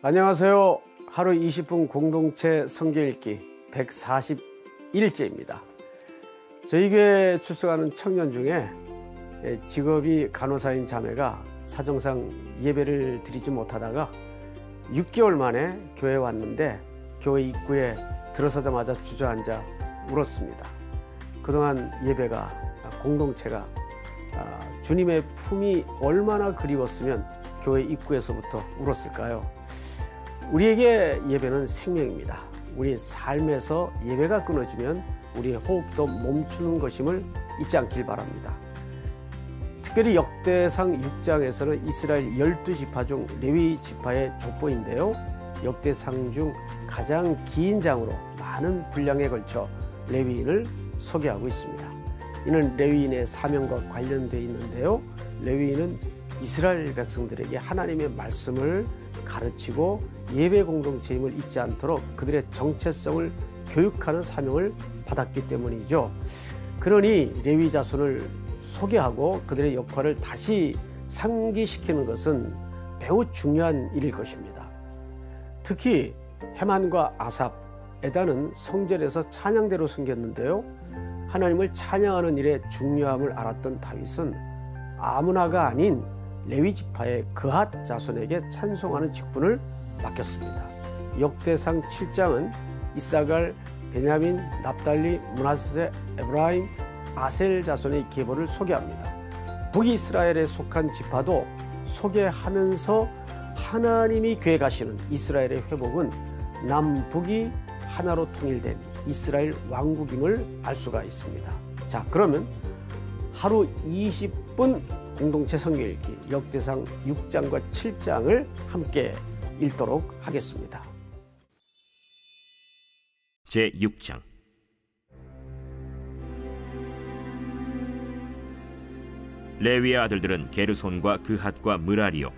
안녕하세요. 하루 20분 공동체 성경 읽기 141일째입니다. 저희 교회에 출석하는 청년 중에 직업이 간호사인 자매가 사정상 예배를 드리지 못하다가 6개월 만에 교회에 왔는데 교회 입구에 들어서자마자 주저앉아 울었습니다. 그동안 예배가, 공동체가 주님의 품이 얼마나 그리웠으면 교회 입구에서부터 울었을까요? 우리에게 예배는 생명입니다. 우리 삶에서 예배가 끊어지면 우리의 호흡도 멈추는 것임을 잊지 않길 바랍니다. 특별히 역대상 6장에서는 이스라엘 12지파 중 레위 지파의 족보인데요. 역대상 중 가장 긴 장으로 많은 분량에 걸쳐 레위인을 소개하고 있습니다. 이는 레위인의 사명과 관련되어 있는데요. 레위인은 이스라엘 백성들에게 하나님의 말씀을 가르치고 예배 공동체임을 잊지 않도록 그들의 정체성을 교육하는 사명을 받았기 때문이죠. 그러니 레위 자손을 소개하고 그들의 역할을 다시 상기시키는 것은 매우 중요한 일일 것입니다. 특히 헤만과 아삽, 에단은 성전에서 찬양대로 섬겼는데요. 하나님을 찬양하는 일의 중요함을 알았던 다윗은 아무나가 아닌 레위 지파의 그핫 자손에게 찬송하는 직분을 맡겼습니다. 역대상 7장은 이사갈, 베냐민, 납달리, 므낫세, 에브라임, 아셀 자손의 계보를 소개합니다. 북이스라엘에 속한 지파도 소개하면서 하나님이 계획하시는 이스라엘의 회복은 남북이 하나로 통일된 이스라엘 왕국임을 알 수가 있습니다. 자, 그러면 하루 20분 공동체 성경 읽기 역대상 6장과 7장을 함께 읽도록 하겠습니다. 제6장. 레위의 아들들은 게르손과 그핫과 므라리요,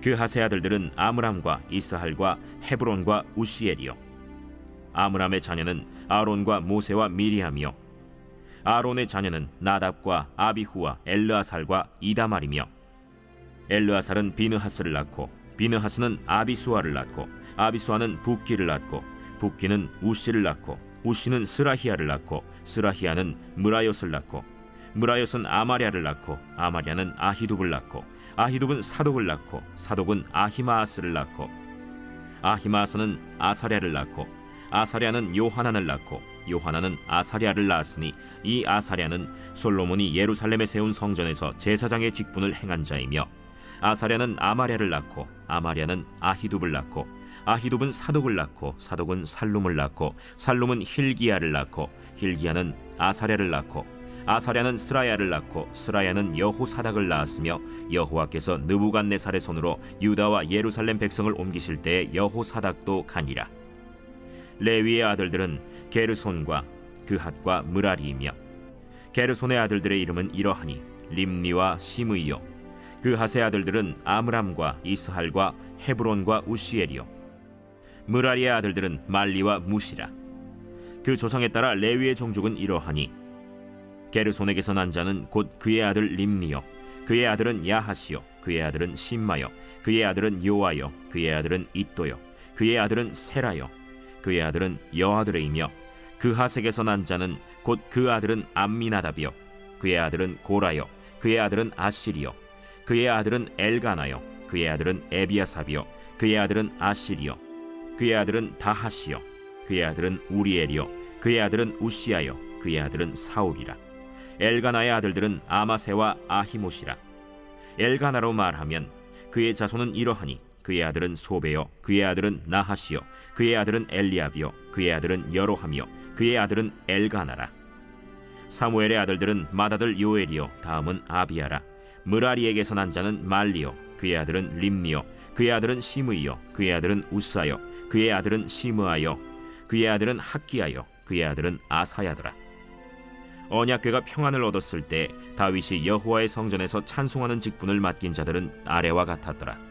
그핫의 아들들은 아므람과 이스할과 헤브론과 우시엘이요, 아므람의 자녀는 아론과 모세와 미리암이요, 아론의 자녀는 나답과 아비후와 엘르아살과 이다말이며, 엘르아살은 비느하스를 낳고 비느하스는 아비수아를 낳고 아비수아는 붓기를 낳고 붓기는 우시를 낳고 우시는 스라히야를 낳고 스라히야는 므라옅을 낳고 므라옅은 아마랴를 낳고 아마랴는 아히둡을 낳고 아히둡은 사독을 낳고 사독은 아히마아스를 낳고 아히마아스는 아사랴를 낳고 아사랴는 요하난을 낳고 요하난은 아사랴를 낳았으니 이 아사랴는 솔로몬이 예루살렘에 세운 성전에서 제사장의 직분을 행한 자이며 아사랴는 아마랴를 낳고 아마랴는 아히둡을 낳고 아히둡은 사독을 낳고 사독은 살룸을 낳고 살룸은 힐기야를 낳고 힐기야는 아사랴를 낳고 아사랴는 스라야를 낳고 스라야는 여호사닥을 낳았으며 여호와께서 느부갓네살의 손으로 유다와 예루살렘 백성을 옮기실 때에 여호사닥도 가니라. 레위의 아들들은 게르손과 그핫과 므라리이며 게르손의 아들들의 이름은 이러하니 림니와 시므이요, 그핫의 아들들은 아므람과 이스할과 헤브론과 우시엘이요, 므라리의 아들들은 말리와 무시라. 그 조상에 따라 레위의 종족은 이러하니 게르손에게서 난 자는 곧 그의 아들 림니요, 그의 아들은 야하시요, 그의 아들은 심마요, 그의 아들은 요아요, 그의 아들은 잇도요, 그의 아들은 세라요, 그의 아들은 여아드레이며, 그핫에게서 난 자는 곧 그 아들은 암미나답이요, 그의 아들은 고라요, 그의 아들은 아시리요, 그의 아들은 엘가나요, 그의 아들은 에비아삽이요, 그의 아들은 아시리요, 그의 아들은 다하시요, 그의 아들은 우리엘이요, 그의 아들은 우시아요, 그의 아들은 사울이라. 엘가나의 아들들은 아마세와 아히모시라. 엘가나로 말하면 그의 자손은 이러하니 그의 아들은 소베요, 그의 아들은 나하시요, 그의 아들은 엘리압이요, 그의 아들은 여로함이요, 그의 아들은 엘가나라. 사무엘의 아들들은 맏아들 요엘이요, 다음은 아비야라. 므라리에게서 난 자는 말리요, 그의 아들은 림니요, 그의 아들은 시므이요, 그의 아들은 우사요, 그의 아들은 시므아요, 그의 아들은 학기야요, 그의 아들은 아사야더라. 언약궤가 평안을 얻었을 때 다윗이 여호와의 성전에서 찬송하는 직분을 맡긴 자들은 아래와 같았더라.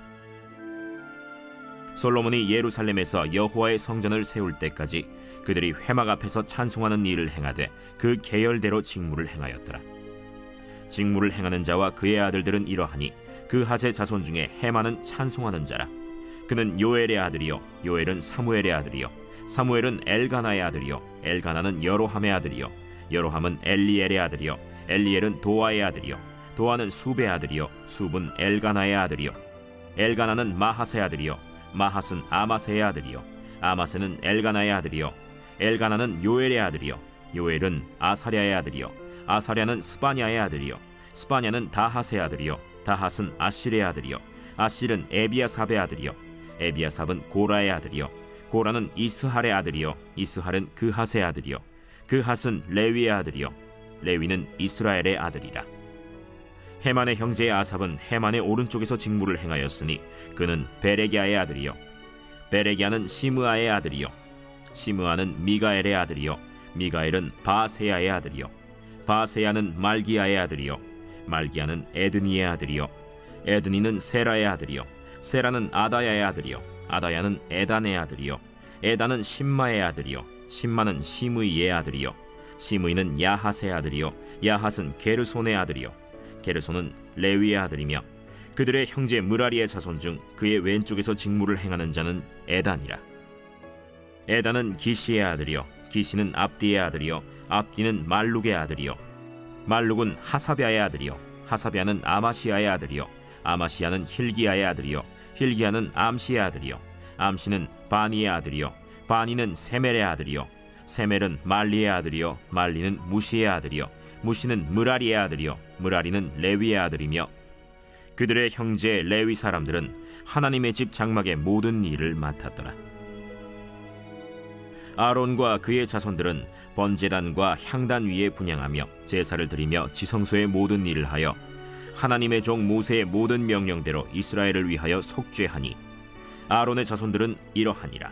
솔로몬이 예루살렘에서 여호와의 성전을 세울 때까지 그들이 회막 앞에서 찬송하는 일을 행하되 그 계열대로 직무를 행하였더라. 직무를 행하는 자와 그의 아들들은 이러하니 그핫의 자손 중에 헤만은 찬송하는 자라. 그는 요엘의 아들이요 요엘은 사무엘의 아들이요 사무엘은 엘가나의 아들이요 엘가나는 여로함의 아들이요 여로함은 엘리엘의 아들이요 엘리엘은 도아의 아들이요 도아는 숲의 아들이요 숲은 엘가나의 아들이요 엘가나는 마하스의 아들이요 마하스는 아마세의 아들이요 아마세는 엘가나의 아들이요 엘가나는 요엘의 아들이요 요엘은 아사랴의 아들이요 아사랴는 스바냐의 아들이요 스바냐는 다핫의 아들이요 다핫은 아실의 아들이요 아실은 에비아삽의 아들이요 에비아삽은 고라의 아들이요 고라는 이스할의 아들이요 이스할은 그핫의 아들이요 그핫은 레위의 아들이요 레위는 이스라엘의 아들이라. 헤만의 형제 아삽은 헤만의 오른쪽에서 직무를 행하였으니 그는 베레기야의 아들이요 베레기야는 시므아의 아들이요 시므아는 미가엘의 아들이요 미가엘은 바세야의 아들이요 바세야는 말기야의 아들이요 말기야는 에드니의 아들이요 에드니는 세라의 아들이요 세라는 아다야의 아들이요 아다야는 에단의 아들이요 에단은 심마의 아들이요 심마는 시므이의 아들이요 시므이는 야핫의 아들이요 야핫은 게르손의 아들이요 게르손은 레위의 아들이며 그들의 형제 므라리의 자손 중 그의 왼쪽에서 직무를 행하는 자는 에단이라. 에단은 기시의 아들이요 기시는 압디의 아들이요 압디는 말룩의 아들이요 말룩은 하사비아의 아들이요 하사비아는 아마시아의 아들이요 아마시아는 힐기야의 아들이요 힐기야는 암시의 아들이요 암시는 바니의 아들이요 바니는 세멜의 아들이요 세멜은 말리의 아들이요 말리는 무시의 아들이요 무시는 므라리의 아들이요 므라리는 레위의 아들이며 그들의 형제 레위 사람들은 하나님의 집 장막의 모든 일을 맡았더라. 아론과 그의 자손들은 번제단과 향단 위에 분향하며 제사를 드리며 지성소의 모든 일을 하여 하나님의 종 모세의 모든 명령대로 이스라엘을 위하여 속죄하니 아론의 자손들은 이러하니라.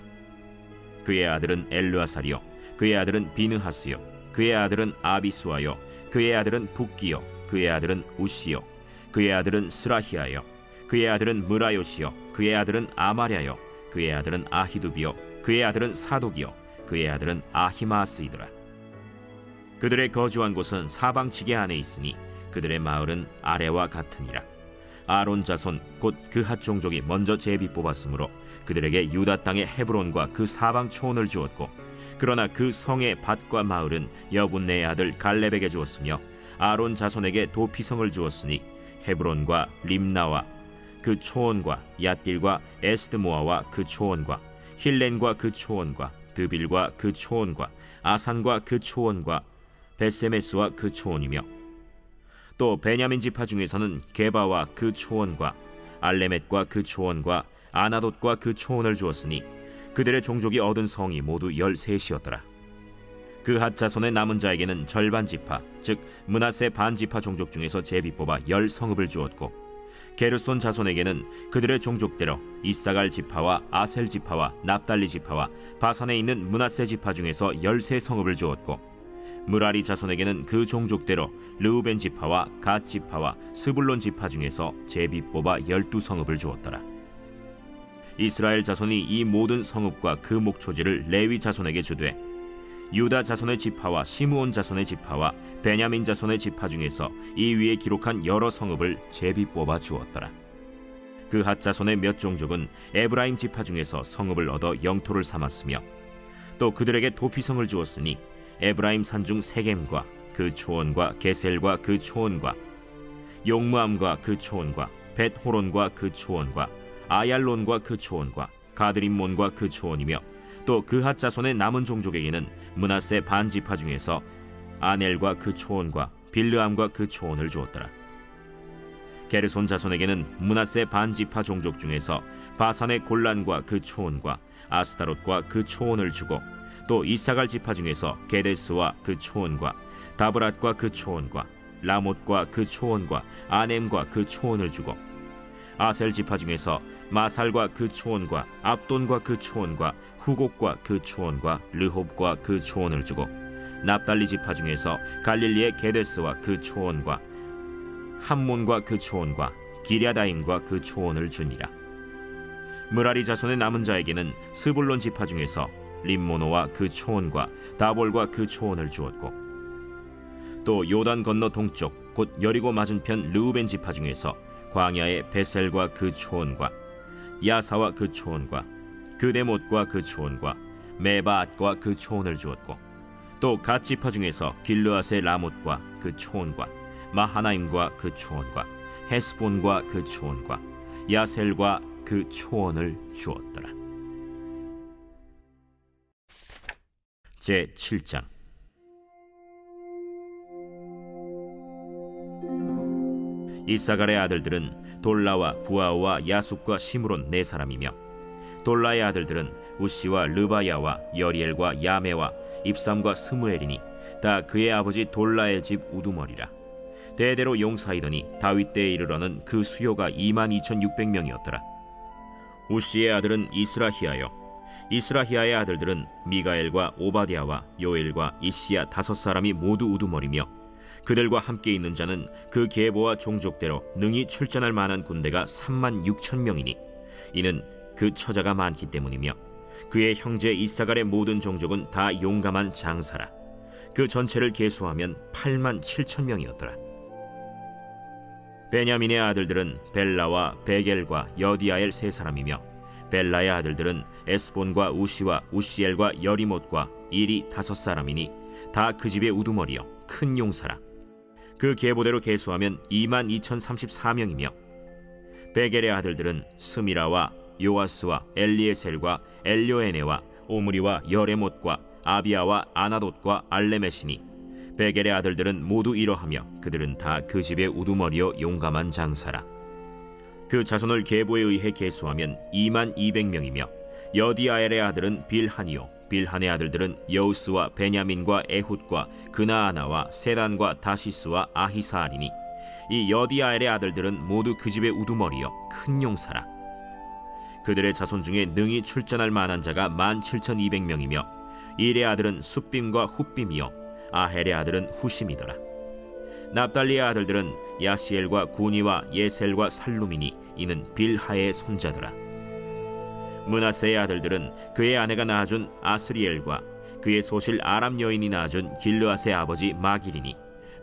그의 아들은 엘르아살이요 그의 아들은 비느하스요 그의 아들은 아비수아요 그의 아들은 붓기요 그의 아들은 우시요 그의 아들은 스라히아요 그의 아들은 므라요시요 그의 아들은 아마랴요 그의 아들은 아히두비요 그의 아들은 사독이요 그의 아들은 아히마스이더라. 그들의 거주한 곳은 사방지게 안에 있으니 그들의 마을은 아래와 같으니라. 아론 자손 곧 그핫 종족이 먼저 제비 뽑았으므로 그들에게 유다 땅의 헤브론과 그 사방 초원을 주었고 그러나 그 성의 밭과 마을은 여분네의 아들 갈렙에게 주었으며 아론 자손에게 도피성을 주었으니 헤브론과 림나와 그 초원과 얏딜과 에스드모아와 그 초원과 힐렌과 그 초원과 드빌과 그 초원과 아산과 그 초원과 베세메스와 그 초원이며 또 베냐민 지파 중에서는 게바와 그 초원과 알레멧과 그 초원과 아나돗과 그 초원을 주었으니 그들의 종족이 얻은 성이 모두 13이었더라. 그핫 자손의 남은 자에게는 절반 지파 즉 므낫세 반 지파 종족 중에서 제비 뽑아 10성읍을 주었고 게르손 자손에게는 그들의 종족대로 이사갈 지파와 아셀 지파와 납달리 지파와 바산에 있는 므낫세 지파 중에서 13성읍을 주었고 므라리 자손에게는 그 종족대로 르우벤 지파와 갓 지파와 스불론 지파 중에서 제비 뽑아 12성읍을 주었더라. 이스라엘 자손이 이 모든 성읍과 그 목초지를 레위 자손에게 주되 유다 자손의 지파와 시므온 자손의 지파와 베냐민 자손의 지파 중에서 이 위에 기록한 여러 성읍을 제비 뽑아 주었더라. 그핫 자손의 몇 종족은 에브라임 지파 중에서 성읍을 얻어 영토를 삼았으며 또 그들에게 도피성을 주었으니 에브라임 산중 세겜과 그 초원과 게셀과 그 초원과 용무암과 그 초원과 벳호론과 그 초원과 아얄론과 그 초원과 가드림몬과 그 초원이며 또 그핫 자손의 남은 종족에게는 므낫세 반 지파 중에서 아넬과 그 초원과 빌르암과 그 초원을 주었더라. 게르손 자손에게는 므낫세 반 지파 종족 중에서 바산의 골란과 그 초원과 아스타롯과 그 초원을 주고 또 이사갈 지파 중에서 게데스와 그 초원과 다브랏과 그 초원과 라못과 그 초원과 아넴과 그 초원을 주고 아셀 지파 중에서 마살과 그 초원과 압돈과 그 초원과 후곡과 그 초원과 르홉과 그 초원을 주고 납달리 지파 중에서 갈릴리의 게데스와 그 초원과 함몬과 그 초원과 기랴다임과 그 초원을 주니라. 므라리 자손의 남은 자에게는 스불론 지파 중에서 림모노와 그 초원과 다볼과 그 초원을 주었고 또 요단 건너 동쪽 곧 여리고 맞은편 르우벤 지파 중에서 광야의 베셀과 그 초원과 야사와 그 초원과 그데못과 그 초원과 메바앗과 그 초원을 주었고, 또 갓 지파 중에서 길르앗의 라못과 그 초원과 마하나임과 그 초원과 헤스본과 그 초원과 야셀과 그 초원을 주었더라. 제 7장. 이사갈의 아들들은 돌라와 부아와 야숫과 시므론 네 사람이며, 돌라의 아들들은 우시와 르바야와 여리엘과 야메와 입삼과 스무엘이니 다 그의 아버지 돌라의 집 우두머리라. 대대로 용사이더니 다윗 때에 이르러는 그 수요가 22,600명이었더라. 우시의 아들은 이스라히야요, 이스라히야의 아들들은 미가엘과 오바댜와 요엘과 이시야 5사람이 모두 우두머리며, 그들과 함께 있는 자는 그 계보와 종족대로 능히 출전할 만한 군대가 36,000명이니 이는 그 처자가 많기 때문이며, 그의 형제 이사갈의 모든 종족은 다 용감한 장사라. 그 전체를 계수하면 87,000명이었더라. 베냐민의 아들들은 벨라와 베겔과 여디아엘 세 사람이며, 벨라의 아들들은 에스본과 우시와 우시엘과 여리못과 일이 5사람이니 다 그 집의 우두머리요 큰 용사라. 그 계보대로 계수하면 22,034명이며, 베겔의 아들들은 스미라와 요아스와 엘리에셀과 엘료에네와 오므리와 여레못과 아비아와 아나돗과 알레메시니, 베겔의 아들들은 모두 이러하며 그들은 다 그 집의 우두머리요 용감한 장사라. 그 자손을 계보에 의해 계수하면 22,000명이며, 여디아엘의 아들은 빌한이요, 빌한의 아들들은 여우스와 베냐민과 에훗과 그나아나와 세단과 다시스와 아히사알이니 이 여디아엘의 아들들은 모두 그 집의 우두머리요 큰 용사라. 그들의 자손 중에 능히 출전할 만한 자가 17,200명이며, 일의 아들은 숫빔과 훗빔이요 아헬의 아들은 후심이더라. 납달리의 아들들은 야시엘과 구니와 예셀과 살루미니 이는 빌하의 손자더라. 므낫세의 아들들은 그의 아내가 낳아준 아스리엘과 그의 소실 아람 여인이 낳아준 길르앗의 아버지 마길이니,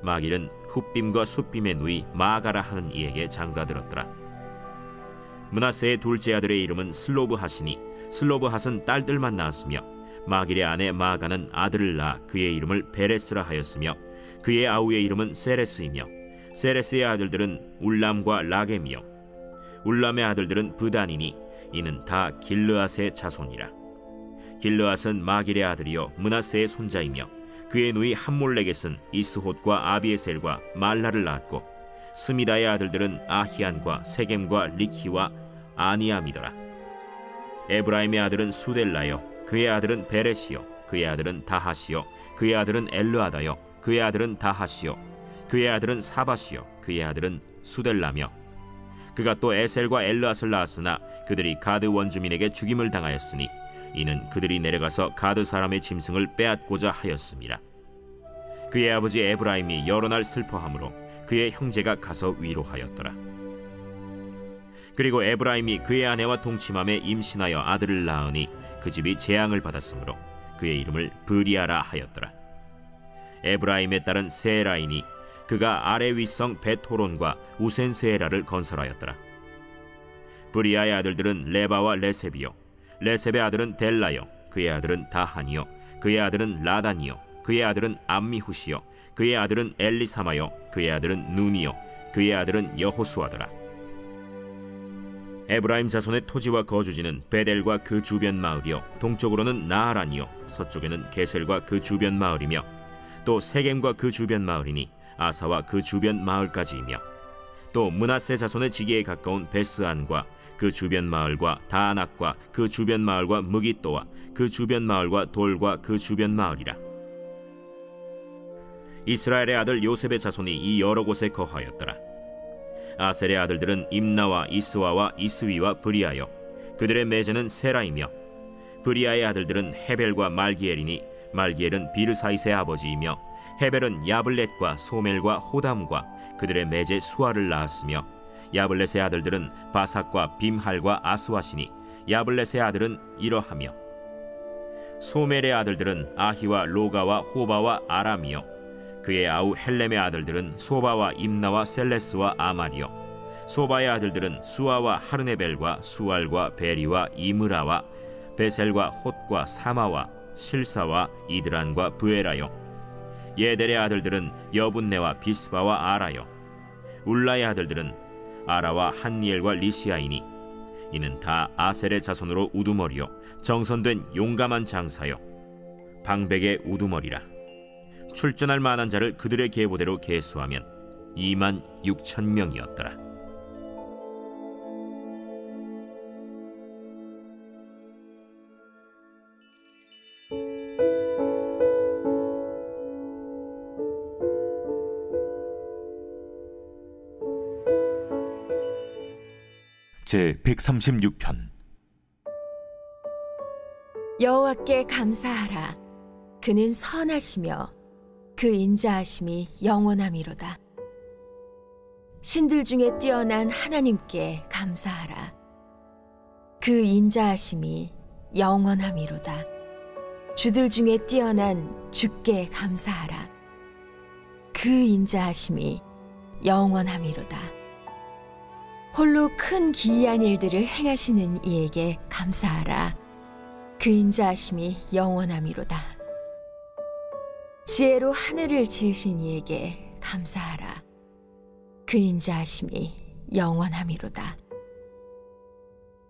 마길은 훗빔과 숫빔의 누이 마가라 하는 이에게 장가들었더라. 므낫세의 둘째 아들의 이름은 슬로브핫이니 슬로브핫은 딸들만 낳았으며, 마길의 아내 마가는 아들을 낳아 그의 이름을 베레스라 하였으며, 그의 아우의 이름은 세레스이며, 세레스의 아들들은 울람과 라겜이요, 울람의 아들들은 브단이니 이는 다 길르앗의 자손이라. 길르앗은 마길의 아들이요 므낫세의 손자이며, 그의 누이 함몰렉겟은 이스톳과 아비에셀과 말라를 낳았고, 스미다의 아들들은 아히안과 세겜과 리키와 아니암이더라. 에브라임의 아들은 수델라요, 그의 아들은 베레시요, 그의 아들은 다하시요, 그의 아들은 엘르아다요, 그의 아들은 다하시요, 그의 아들은 사바시요, 그의 아들은 수델라며, 그가 또 에셀과 엘르앗을 낳았으나 그들이 가드 원주민에게 죽임을 당하였으니 이는 그들이 내려가서 가드 사람의 짐승을 빼앗고자 하였음이라. 그의 아버지 에브라임이 여러 날 슬퍼하므로 그의 형제가 가서 위로하였더라. 그리고 에브라임이 그의 아내와 동침함에 임신하여 아들을 낳으니 그 집이 재앙을 받았으므로 그의 이름을 브리아라 하였더라. 에브라임의 딸은 세라이니 그가 아래 윗성 베토론과 우센세라를 건설하였더라. 브리아의 아들들은 레바와 레셉이요, 레셉의 아들은 델라요, 그의 아들은 다한이요, 그의 아들은 라단이요, 그의 아들은 암미후시요, 그의 아들은 엘리사마요, 그의 아들은 눈이요, 그의 아들은 여호수아더라. 에브라임 자손의 토지와 거주지는 베델과 그 주변 마을이요, 동쪽으로는 나하란이요, 서쪽에는 게셀과 그 주변 마을이며, 또 세겜과 그 주변 마을이니 아사와 그 주변 마을까지이며, 또 므낫세 자손의 지기에 가까운 베스안과 그 주변 마을과 다안악과 그 주변 마을과 무깃도와 그 주변 마을과 돌과 그 주변 마을이라. 이스라엘의 아들 요셉의 자손이 이 여러 곳에 거하였더라. 아셀의 아들들은 임나와 이스와와 이스위와 브리아요, 그들의 매제는 세라이며, 브리아의 아들들은 헤벨과 말기엘이니 말기엘은 비르사이스의 아버지이며, 헤벨은 야블렛과 소멜과 호담과 그들의 매제 수아를 낳았으며, 야블렛의 아들들은 바삭과 빔할과 아스와시니 야블렛의 아들은 이러하며, 소멜의 아들들은 아히와 로가와 호바와 아람이요, 그의 아우 헬렘의 아들들은 소바와 임나와 셀레스와 아말이요, 소바의 아들들은 수아와 하르네벨과 수알과 베리와 이므라와 베셀과 홑과 사마와 실사와 이드란과 브에라요. 예델의 아들들은 여분네와 비스바와 아라요. 울라의 아들들은 아라와 한니엘과 리시아이니 이는 다 아셀의 자손으로 우두머리요 정선된 용감한 장사요 방백의 우두머리라. 출전할 만한 자를 그들의 계보대로 계수하면 26,000명이었더라. 제 136편. 여호와께 감사하라. 그는 선하시며 그 인자하심이 영원함이로다. 신들 중에 뛰어난 하나님께 감사하라. 그 인자하심이 영원함이로다. 주들 중에 뛰어난 주께 감사하라. 그 인자하심이 영원함이로다. 홀로 큰 기이한 일들을 행하시는 이에게 감사하라. 그 인자하심이 영원함이로다. 지혜로 하늘을 지으신 이에게 감사하라. 그 인자하심이 영원함이로다.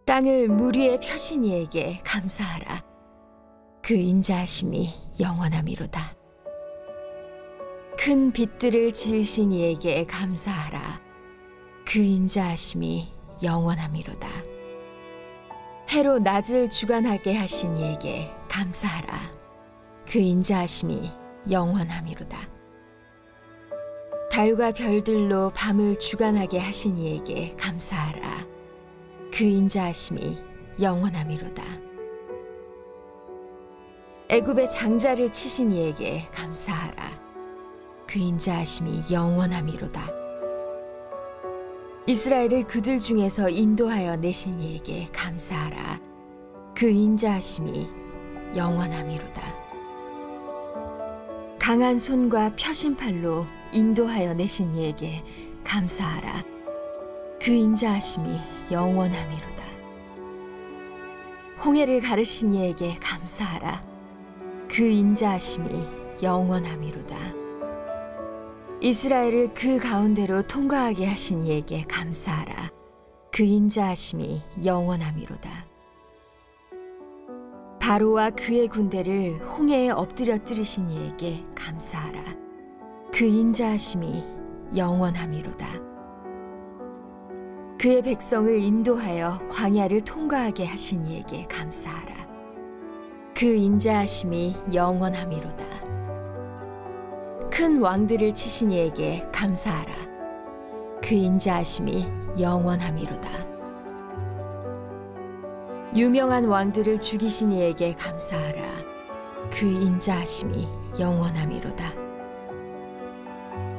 땅을 물 위에 펴신 이에게 감사하라. 그 인자하심이 영원함이로다. 큰 빛들을 지으신 이에게 감사하라. 그 인자하심이 영원함이로다. 해로 낮을 주관하게 하신 이에게 감사하라. 그 인자하심이 영원함이로다. 달과 별들로 밤을 주관하게 하신 이에게 감사하라. 그 인자하심이 영원함이로다. 애굽의 장자를 치신 이에게 감사하라. 그 인자하심이 영원함이로다. 이스라엘을 그들 중에서 인도하여 내신 이에게 감사하라. 그 인자하심이 영원함이로다. 강한 손과 펴신 팔로 인도하여 내신 이에게 감사하라. 그 인자하심이 영원함이로다. 홍해를 가르신 이에게 감사하라. 그 인자하심이 영원함이로다. 이스라엘을 그 가운데로 통과하게 하신 이에게 감사하라. 그 인자하심이 영원함이로다. 바로와 그의 군대를 홍해에 엎드려뜨리신 이에게 감사하라. 그 인자하심이 영원함이로다. 그의 백성을 인도하여 광야를 통과하게 하신 이에게 감사하라. 그 인자하심이 영원함이로다. 큰 왕들을 치신 이에게 감사하라. 그 인자하심이 영원함이로다. 유명한 왕들을 죽이신 이에게 감사하라. 그 인자하심이 영원함이로다.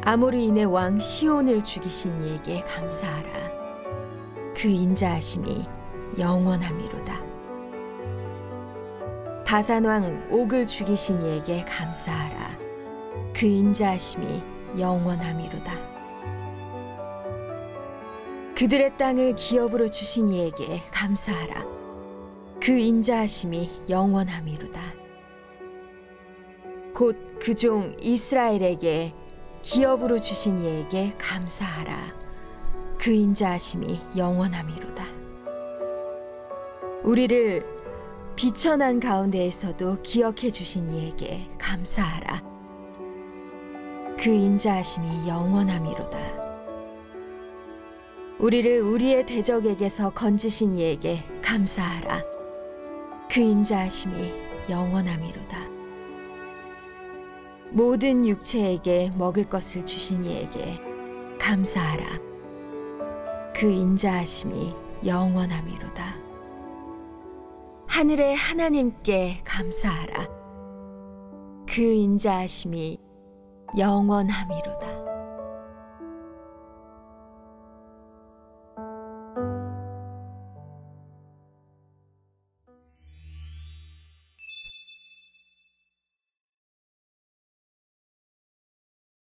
아모리인의 왕 시온을 죽이신 이에게 감사하라. 그 인자하심이 영원함이로다. 바산 왕 옥을 죽이신 이에게 감사하라. 그 인자하심이 영원함이로다. 그들의 땅을 기업으로 주신 이에게 감사하라. 그 인자하심이 영원함이로다. 곧 그 종 이스라엘에게 기업으로 주신 이에게 감사하라. 그 인자하심이 영원함이로다. 우리를 비천한 가운데에서도 기억해 주신 이에게 감사하라. 그 인자하심이 영원함이로다. 우리를 우리의 대적에게서 건지신 이에게 감사하라. 그 인자하심이 영원함이로다. 모든 육체에게 먹을 것을 주신 이에게 감사하라. 그 인자하심이 영원함이로다. 하늘의 하나님께 감사하라. 그 인자하심이 영원함이로다.